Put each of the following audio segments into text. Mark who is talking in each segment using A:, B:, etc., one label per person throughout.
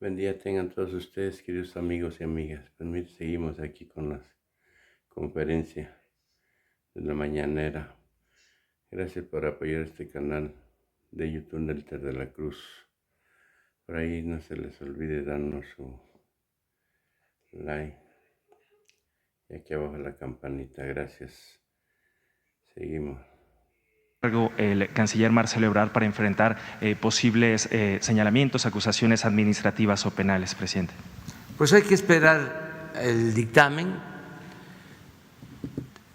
A: Buen día tengan todos ustedes, queridos amigos y amigas. Pues mire, seguimos aquí con la conferencia de la mañanera. Gracias por apoyar este canal de YouTube Nelter de la Cruz. Por ahí no se les olvide darnos su like y aquí abajo la campanita. Gracias. Seguimos.
B: El canciller Marcelo Ebrard para enfrentar posibles señalamientos, acusaciones administrativas o penales, presidente?
C: Pues hay que esperar el dictamen.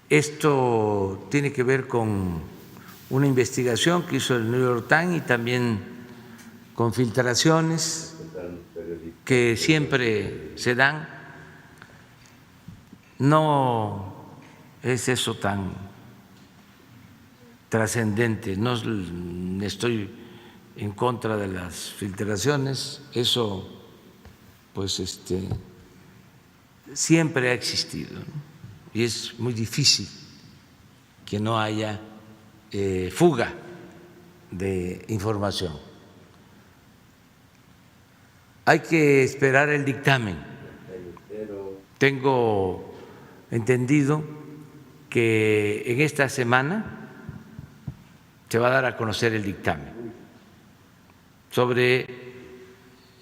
C: Esto tiene que ver con una investigación que hizo el New York Times y también con filtraciones que siempre se dan. No es eso tan trascendente, no estoy en contra de las filtraciones, eso pues siempre ha existido, ¿no? Y es muy difícil que no haya fuga de información. Hay que esperar el dictamen. Tengo entendido que en esta semana se va a dar a conocer el dictamen sobre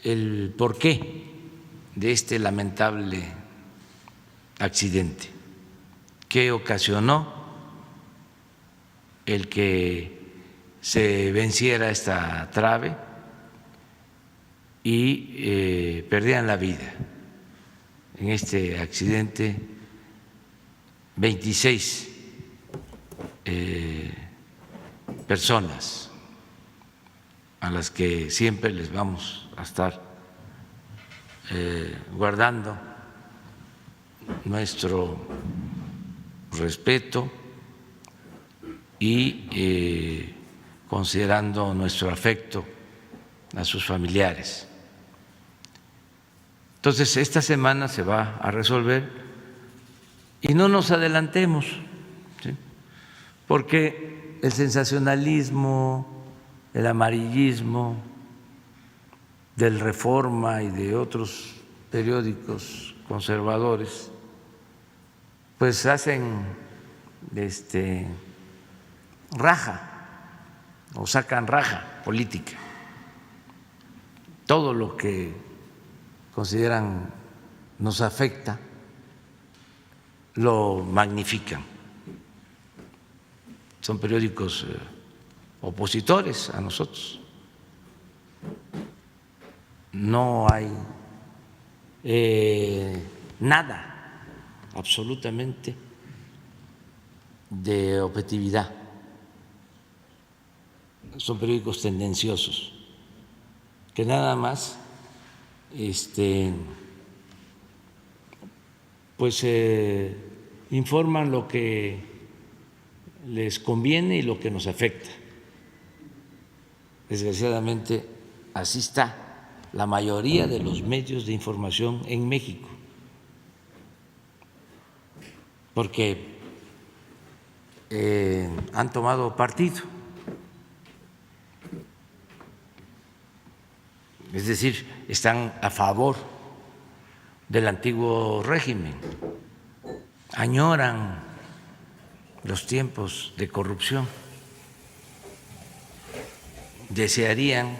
C: el porqué de este lamentable accidente que ocasionó el que se venciera esta trave y perdieran la vida en este accidente 26 personas a las que siempre les vamos a estar guardando nuestro respeto y considerando nuestro afecto a sus familiares. Entonces, esta semana se va a resolver y no nos adelantemos, ¿sí? Porque el sensacionalismo, el amarillismo del Reforma y de otros periódicos conservadores, pues hacen raja o sacan raja política. Todo lo que consideran nos afecta lo magnifican. Son periódicos opositores a nosotros. No hay nada, absolutamente, de objetividad. Son periódicos tendenciosos que nada más pues informan lo que les conviene y lo que nos afecta. Desgraciadamente, así está la mayoría de los medios de información en México, porque han tomado partido, es decir, están a favor del antiguo régimen, añoran los tiempos de corrupción, desearían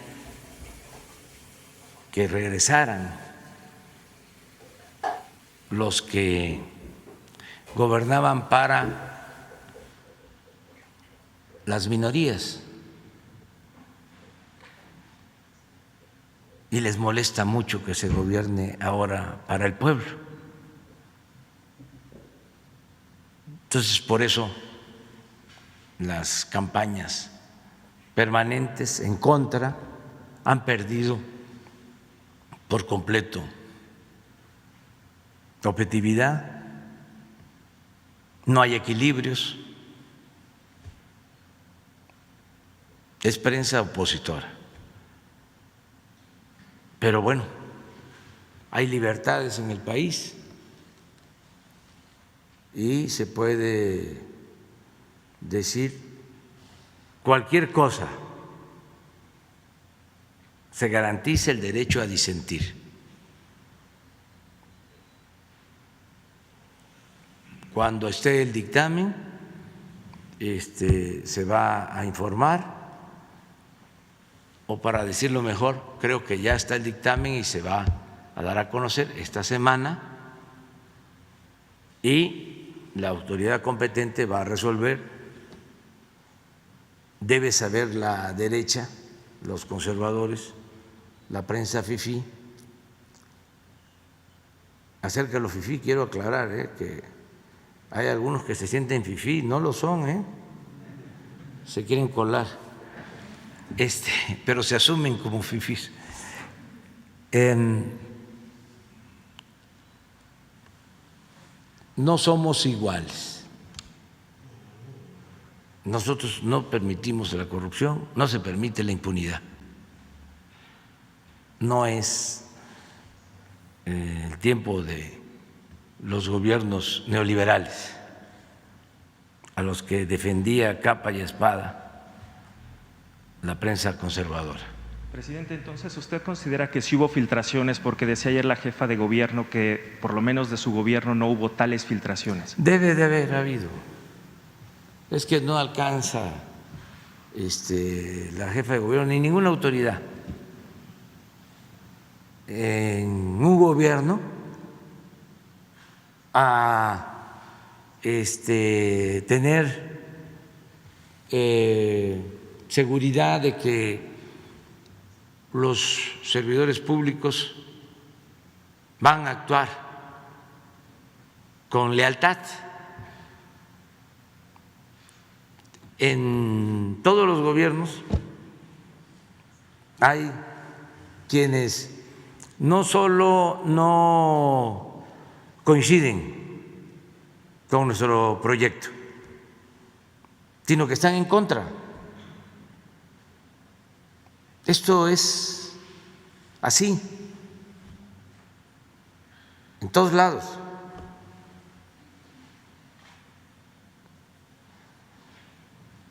C: que regresaran los que gobernaban para las minorías y les molesta mucho que se gobierne ahora para el pueblo. Entonces, por eso las campañas permanentes en contra han perdido por completo objetividad, no hay equilibrios, es prensa opositora. Pero bueno, hay libertades en el país y se puede decir cualquier cosa se garantiza el derecho a disentir. Cuando esté el dictamen, se va a informar, o para decirlo mejor, creo que ya está el dictamen y se va a dar a conocer esta semana, y la autoridad competente va a resolver. Debe saber la derecha, los conservadores, la prensa fifí. Acerca de los fifí quiero aclarar que hay algunos que se sienten fifí, no lo son, se quieren colar, pero se asumen como fifís. No somos iguales. Nosotros no permitimos la corrupción, no se permite la impunidad. No es el tiempo de los gobiernos neoliberales, a los que defendía capa y espada la prensa conservadora.
B: Presidente, entonces, ¿usted considera que sí hubo filtraciones? Porque decía ayer la jefa de gobierno que por lo menos de su gobierno no hubo tales filtraciones.
C: Debe de haber habido. Es que no alcanza la jefa de gobierno ni ninguna autoridad en un gobierno a tener seguridad de que los servidores públicos van a actuar con lealtad. En todos los gobiernos hay quienes no solo no coinciden con nuestro proyecto, sino que están en contra. Esto es así, en todos lados.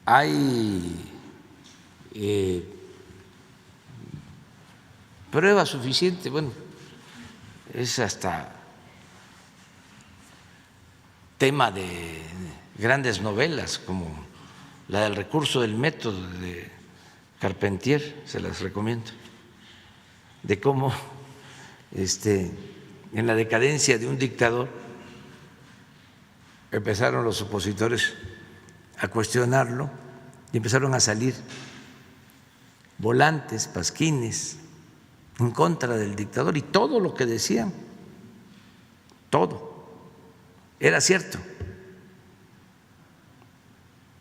C: Hay prueba suficiente, bueno, es hasta tema de grandes novelas como la del recurso del método de Carpentier, se las recomiendo, de cómo en la decadencia de un dictador empezaron los opositores a cuestionarlo y empezaron a salir volantes, pasquines en contra del dictador, y todo lo que decían, todo era cierto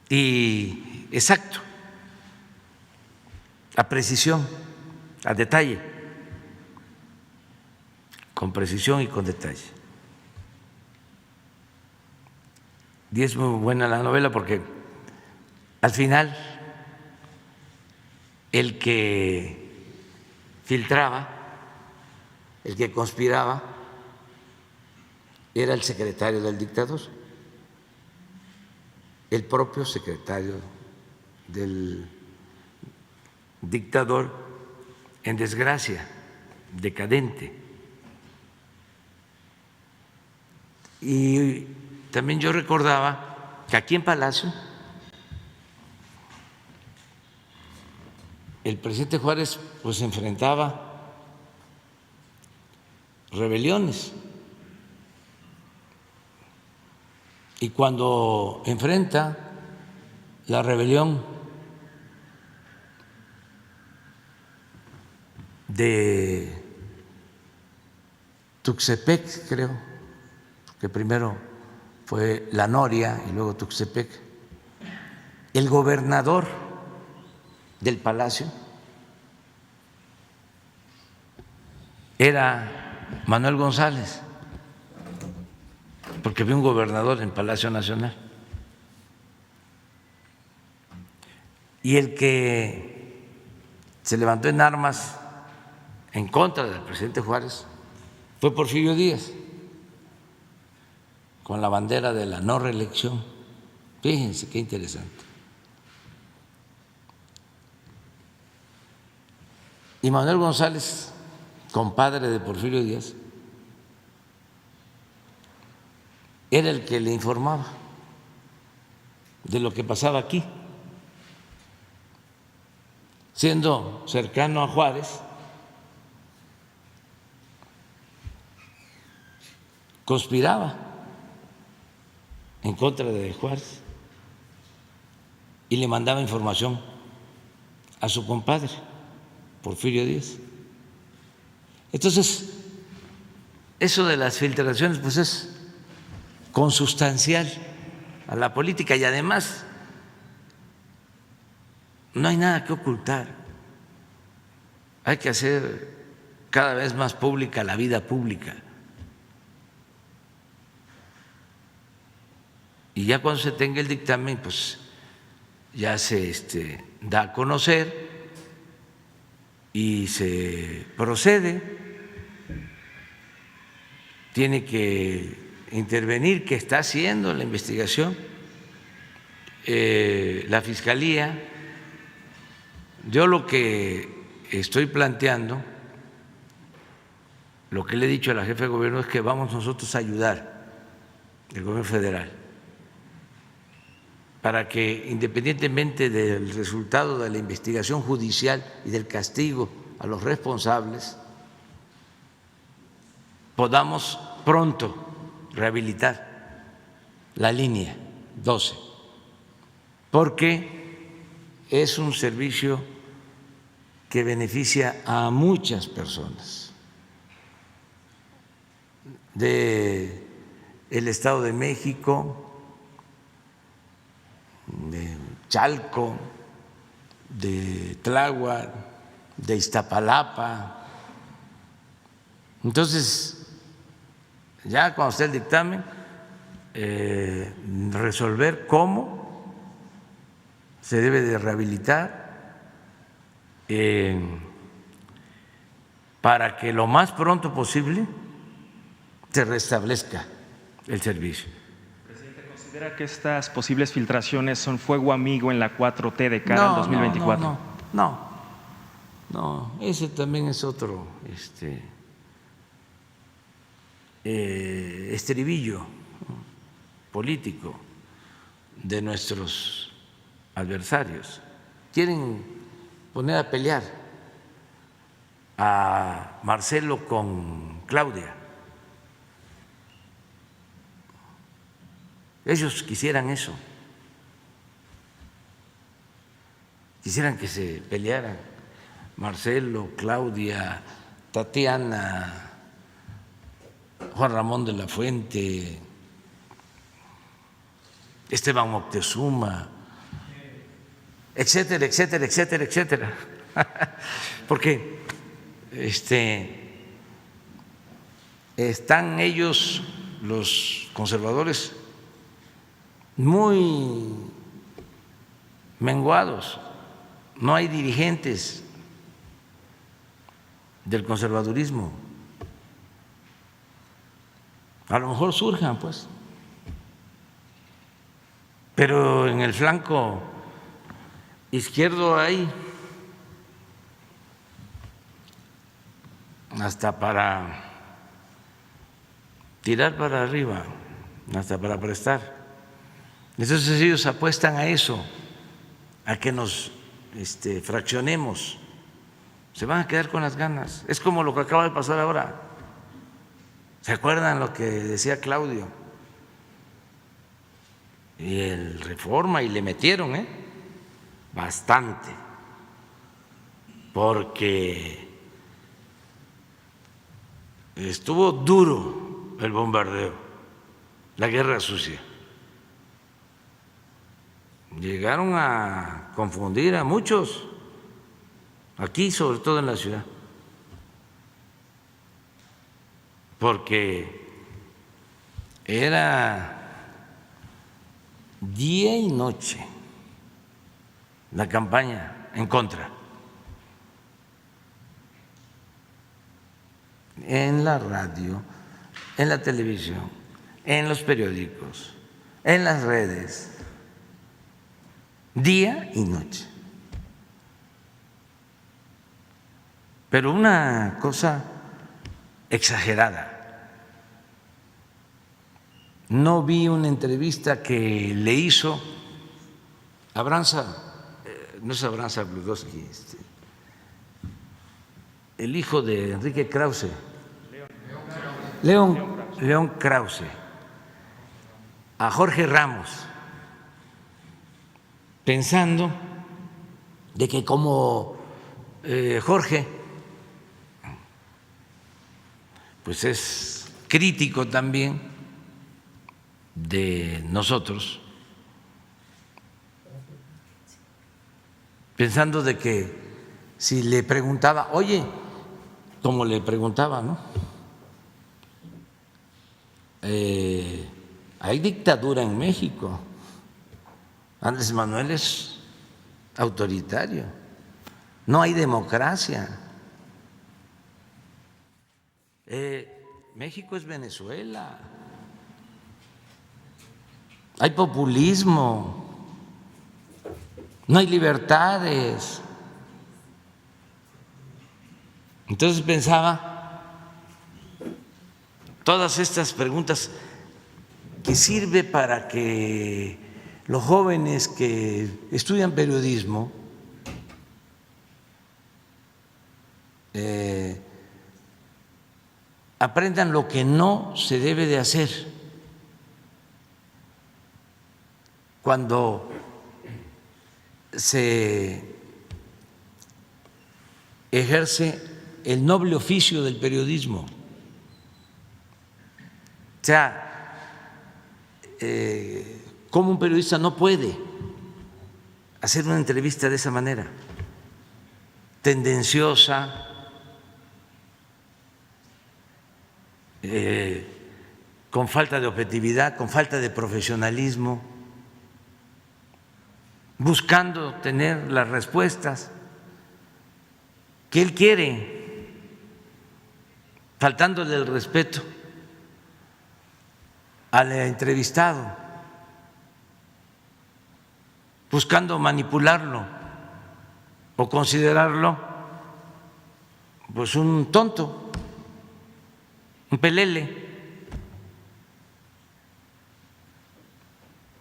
C: y exacto, a precisión, a detalle, con precisión y con detalle. Y es muy buena la novela porque al final el que filtraba, el que conspiraba, era el secretario del dictador, el propio secretario del dictador en desgracia, decadente. Y también yo recordaba que aquí en Palacio el presidente Juárez pues enfrentaba rebeliones, y cuando enfrenta la rebelión de Tuxtepec, creo que primero fue La Noria y luego Tuxtepec, el gobernador del Palacio era Manuel González, porque había un gobernador en Palacio Nacional, y el que se levantó en armas en contra del presidente Juárez fue Porfirio Díaz, con la bandera de la no reelección. Fíjense qué interesante. Y Manuel González, compadre de Porfirio Díaz, era el que le informaba de lo que pasaba aquí. Siendo cercano a Juárez, conspiraba en contra de Juárez y le mandaba información a su compadre, Porfirio Díaz. Entonces, eso de las filtraciones, pues es consustancial a la política y además no hay nada que ocultar. Hay que hacer cada vez más pública la vida pública. Y ya cuando se tenga el dictamen, pues ya se da a conocer y se procede. Tiene que intervenir, que está haciendo la investigación la Fiscalía. Yo lo que estoy planteando, lo que le he dicho a la jefa de gobierno es que vamos nosotros a ayudar al gobierno federal para que, independientemente del resultado de la investigación judicial y del castigo a los responsables, podamos pronto rehabilitar la línea 12, porque es un servicio que beneficia a muchas personas del Estado de México, de Chalco, de Tláhuac, de Iztapalapa. Entonces, ya cuando esté el dictamen, resolver cómo se debe de rehabilitar para que lo más pronto posible se restablezca el servicio.
B: Presidente, ¿considera que estas posibles filtraciones son fuego amigo en la 4T de cara al 2024?
C: No, ese también es otro estribillo político de nuestros adversarios. Quieren poner a pelear a Marcelo con Claudia. Ellos quisieran eso, quisieran que se pelearan Marcelo, Claudia, Tatiana, Juan Ramón de la Fuente, Esteban Moctezuma, etcétera, etcétera, etcétera, etcétera. Porque están ellos, los conservadores, muy menguados. No hay dirigentes del conservadurismo. A lo mejor surjan, pues, pero en el flanco izquierdo hay hasta para tirar para arriba, hasta para prestar. Entonces ellos apuestan a eso, a que nos fraccionemos. Se van a quedar con las ganas. Es como lo que acaba de pasar ahora. ¿Se acuerdan lo que decía Claudio? Y el Reforma, y le metieron, bastante, porque estuvo duro el bombardeo, la guerra sucia. Llegaron a confundir a muchos, aquí sobre todo en la ciudad, porque era día y noche la campaña en contra, en la radio, en la televisión, en los periódicos, en las redes, día y noche. pero una cosa exagerada. No vi una entrevista que le hizo no es Abraham Sabludowski, el hijo de Enrique Krause, León Krause, a Jorge Ramos, pensando de que como Jorge pues es crítico también de nosotros, pensando de que si le preguntaba, oye, como le preguntaba, ¿no? Hay dictadura en México. Andrés Manuel es autoritario. No hay democracia. México es Venezuela. Hay populismo. No hay libertades. Entonces pensaba todas estas preguntas que sirve para que los jóvenes que estudian periodismo aprendan lo que no se debe de hacer cuando se ejerce el noble oficio del periodismo. O sea, cómo un periodista no puede hacer una entrevista de esa manera, tendenciosa, con falta de objetividad, con falta de profesionalismo, buscando tener las respuestas que él quiere, faltándole el respeto al entrevistado, buscando manipularlo o considerarlo pues un tonto, un pelele.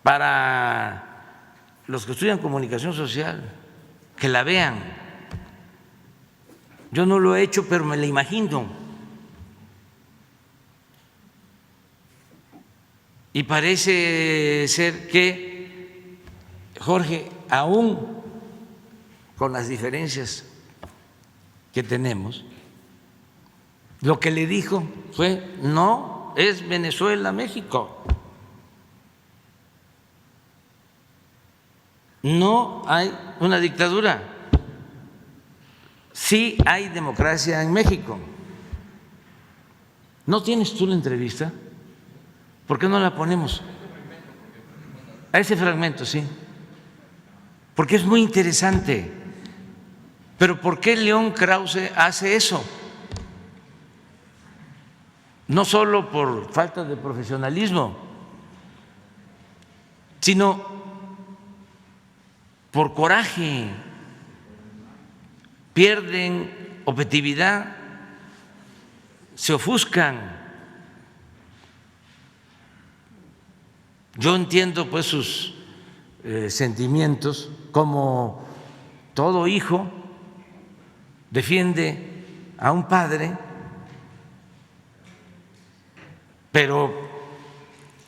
C: Para los que estudian comunicación social, que la vean. Yo no lo he hecho, pero me la imagino. Y parece ser que Jorge, aún con las diferencias que tenemos, lo que le dijo fue: no es Venezuela, México. No hay una dictadura. Sí hay democracia en México. ¿No tienes tú la entrevista? ¿Por qué no la ponemos? A ese fragmento, sí. Porque es muy interesante. Pero ¿por qué León Krause hace eso? No solo por falta de profesionalismo, sino por coraje. Pierden objetividad, se ofuscan. Yo entiendo pues sus sentimientos, como todo hijo defiende a un padre, pero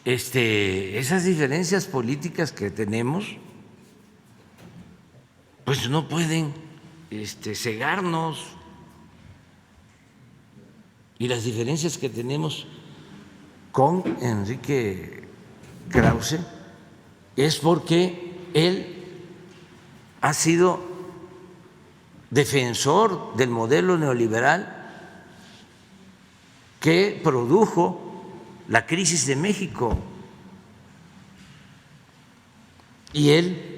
C: esas diferencias políticas que tenemos pues no pueden cegarnos, y las diferencias que tenemos con Enrique Krause es porque él ha sido defensor del modelo neoliberal que produjo la crisis de México, y él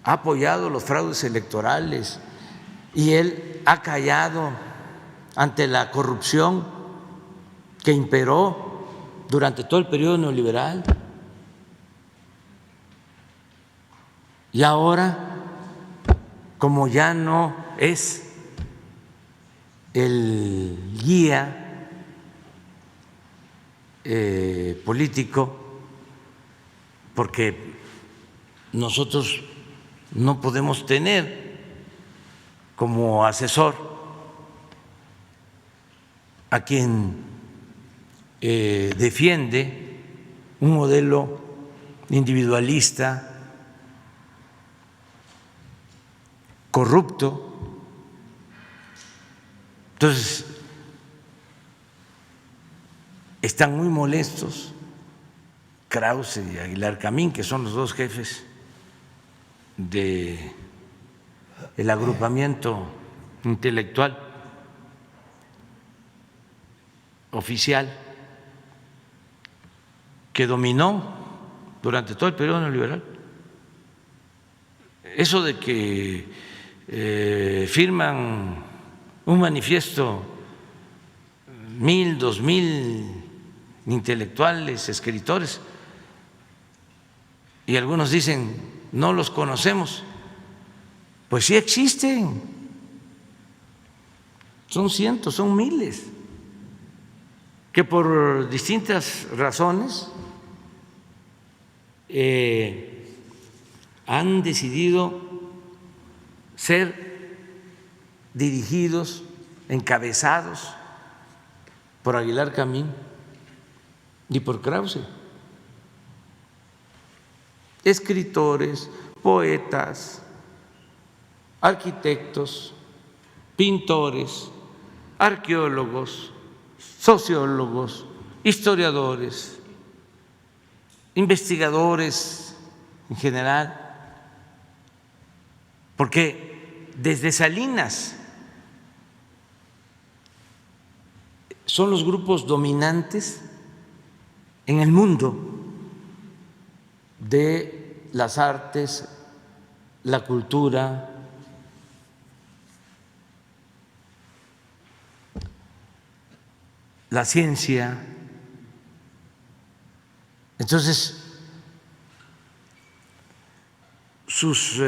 C: ha apoyado los fraudes electorales, y él ha callado ante la corrupción que imperó durante todo el periodo neoliberal. Y ahora, como ya no es el guía político, porque nosotros no podemos tener como asesor a quien defiende un modelo individualista, corrupto. Entonces, están muy molestos Krause y Aguilar Camín, que son los dos jefes del agrupamiento intelectual oficial que dominó durante todo el periodo neoliberal. Eso de que firman un manifiesto 1,000, 2,000 intelectuales, escritores, y algunos dicen no los conocemos, pues sí existen, son cientos, son miles, que por distintas razones han decidido ser dirigidos, encabezados por Aguilar Camín y por Krause. Escritores, poetas, arquitectos, pintores, arqueólogos, sociólogos, historiadores, investigadores en general, porque desde Salinas son los grupos dominantes en el mundo de las artes, la cultura, la ciencia. Entonces, sus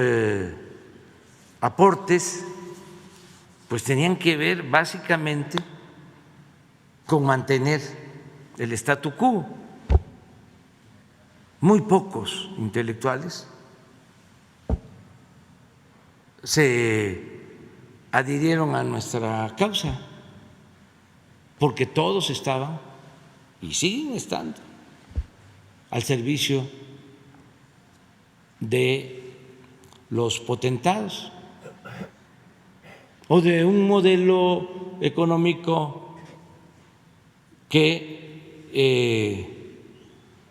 C: aportes pues tenían que ver básicamente con mantener el statu quo. Muy pocos intelectuales se adhirieron a nuestra causa, porque todos estaban y siguen estando al servicio de los potentados o de un modelo económico que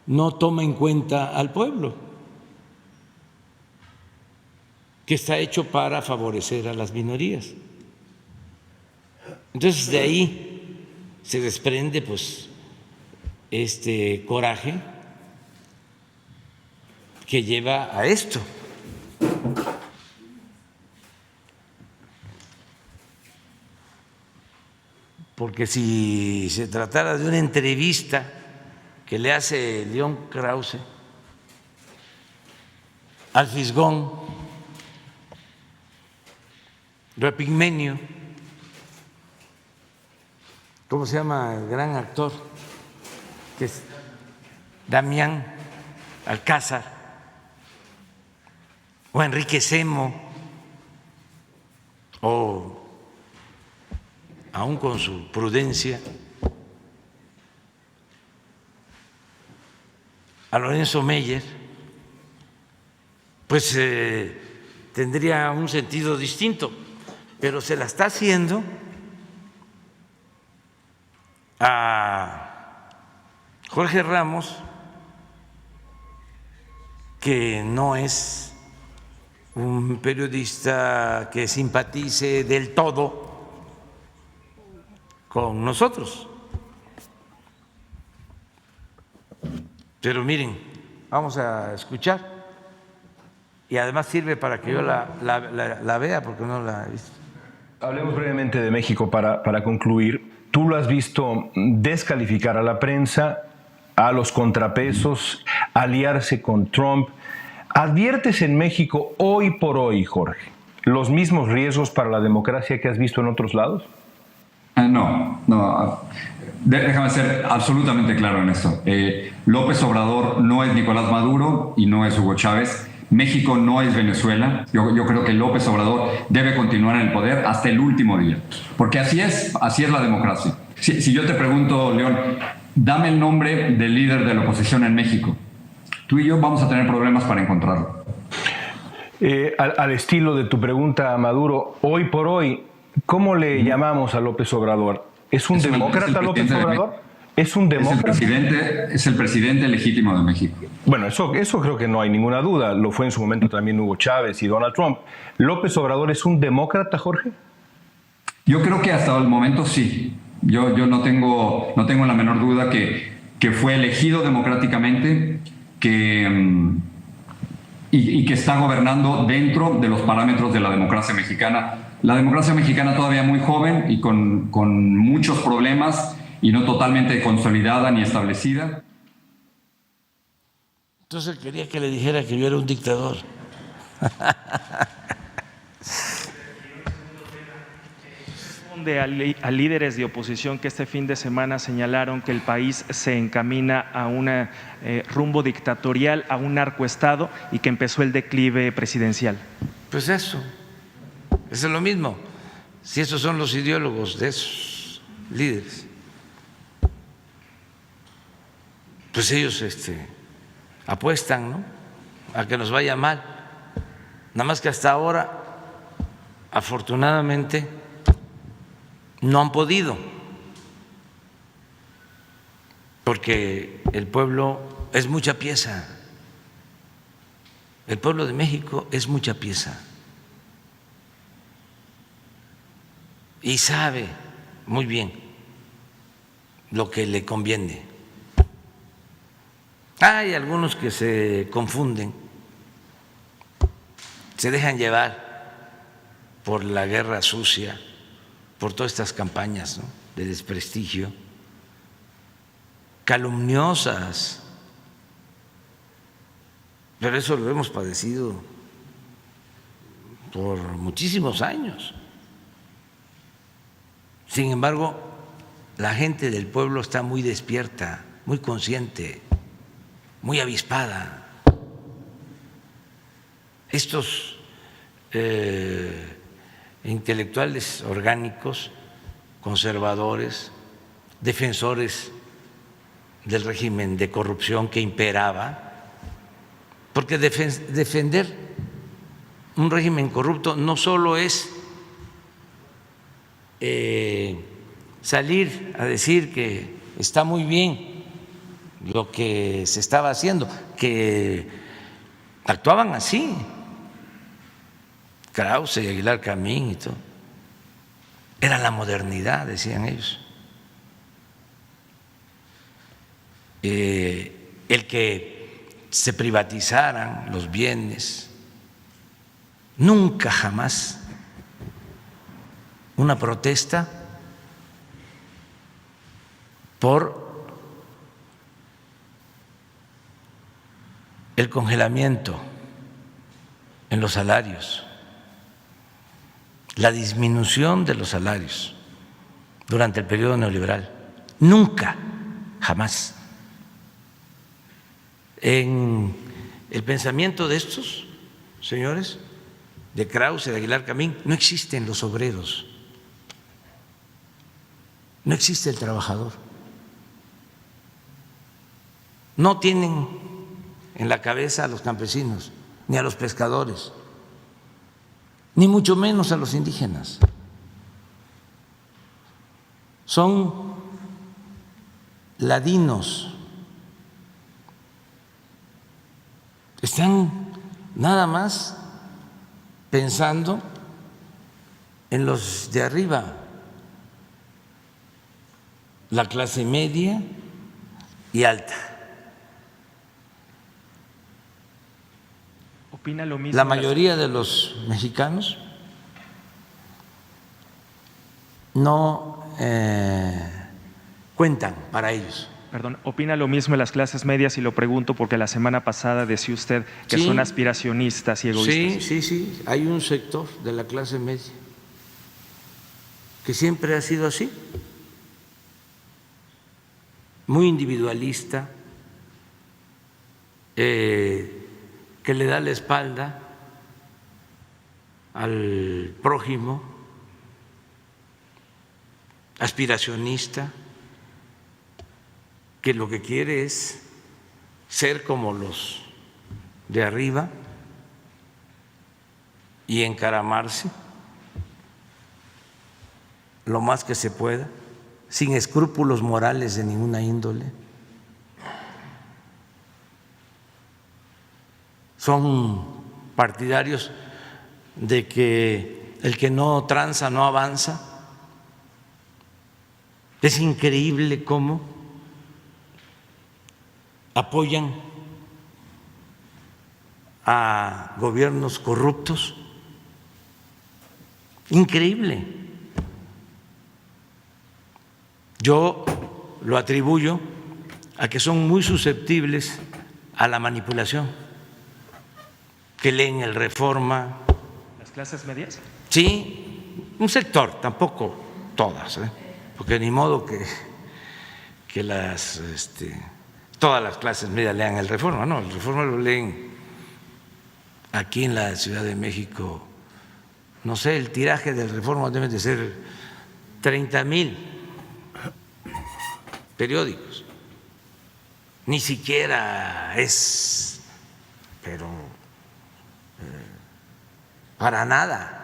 C: no toma en cuenta al pueblo, que está hecho para favorecer a las minorías. Entonces de ahí se desprende pues este coraje que lleva a esto. Porque si se tratara de una entrevista que le hace León Krause al Fisgón, Rapigmenio, ¿cómo se llama el gran actor? Que es Damián Alcázar, o Enrique Semo, o aún con su prudencia, a Lorenzo Meyer, pues tendría un sentido distinto, pero se la está haciendo a Jorge Ramos, que no es un periodista que simpatice del todo con nosotros. Pero miren, vamos a escuchar y además sirve para que yo la vea porque no la he visto.
D: Hablemos brevemente de México para concluir. Tú lo has visto descalificar a la prensa, a los contrapesos, aliarse con Trump. ¿Adviertes en México hoy por hoy, Jorge, los mismos riesgos para la democracia que has visto en otros lados?
E: No. Déjame ser absolutamente claro en esto. López Obrador no es Nicolás Maduro y no es Hugo Chávez. México no es Venezuela. Yo creo que López Obrador debe continuar en el poder hasta el último día. Porque así es la democracia. Si yo te pregunto, León, dame el nombre del líder de la oposición en México, tú y yo vamos a tener problemas para encontrarlo.
D: Al estilo de tu pregunta a Maduro, hoy por hoy, ¿cómo le llamamos a López Obrador? ¿Es un demócrata López Obrador? ¿Es un demócrata?
E: Es el presidente legítimo de México.
D: Bueno, eso creo que no hay ninguna duda. Lo fue en su momento también Hugo Chávez y Donald Trump. ¿López Obrador es un demócrata, Jorge? Yo creo que hasta el momento sí. Yo no tengo la menor duda que fue elegido democráticamente, y que está gobernando dentro de los parámetros de la democracia mexicana. La democracia mexicana todavía muy joven y con muchos problemas y no totalmente consolidada ni establecida.
C: Entonces quería que le dijera que yo era un dictador.
B: A líderes de oposición que este fin de semana señalaron que el país se encamina a un rumbo dictatorial, a un narcoestado y que empezó el declive presidencial.
C: Pues eso es lo mismo. Si esos son los ideólogos de esos líderes, pues ellos apuestan, ¿no?, a que nos vaya mal. Nada más que hasta ahora, afortunadamente, no han podido, porque el pueblo es mucha pieza. El pueblo de México es mucha pieza y sabe muy bien lo que le conviene. Hay algunos que se confunden, se dejan llevar por la guerra sucia, por todas estas campañas, ¿no?, de desprestigio, calumniosas, pero eso lo hemos padecido por muchísimos años. Sin embargo, la gente del pueblo está muy despierta, muy consciente, muy avispada. Estos intelectuales orgánicos, conservadores, defensores del régimen de corrupción que imperaba, porque defender un régimen corrupto no solo es salir a decir que está muy bien lo que se estaba haciendo, que actuaban así Krause y Aguilar Camín y todo. Era la modernidad, decían ellos. El que se privatizaran los bienes, nunca jamás una protesta por el congelamiento en los salarios, la disminución de los salarios durante el periodo neoliberal. Nunca, jamás. En el pensamiento de estos señores, de Krause, de Aguilar Camín, no existen los obreros, no existe el trabajador. No tienen en la cabeza a los campesinos, ni a los pescadores, ni mucho menos a los indígenas. Son ladinos, están nada más pensando en los de arriba, la clase media y alta.
B: ¿Opina lo mismo?
C: La mayoría de los mexicanos no cuentan para ellos.
B: Perdón, ¿opina lo mismo en las clases medias? Y lo pregunto porque la semana pasada decía usted que son aspiracionistas y egoístas.
C: Sí, hay un sector de la clase media que siempre ha sido así, muy individualista, que le da la espalda al prójimo, aspiracionista, que lo que quiere es ser como los de arriba y encaramarse lo más que se pueda, sin escrúpulos morales de ninguna índole. Son partidarios de que el que no tranza no avanza. Es increíble cómo apoyan a gobiernos corruptos. Increíble. Yo lo atribuyo a que son muy susceptibles a la manipulación, que leen el Reforma.
B: ¿Las clases medias?
C: Sí, un sector, tampoco todas, porque ni modo que todas las clases medias lean el Reforma, no, el Reforma lo leen aquí en la Ciudad de México, no sé, el tiraje del Reforma debe de ser 30,000 periódicos, ni siquiera es, pero para nada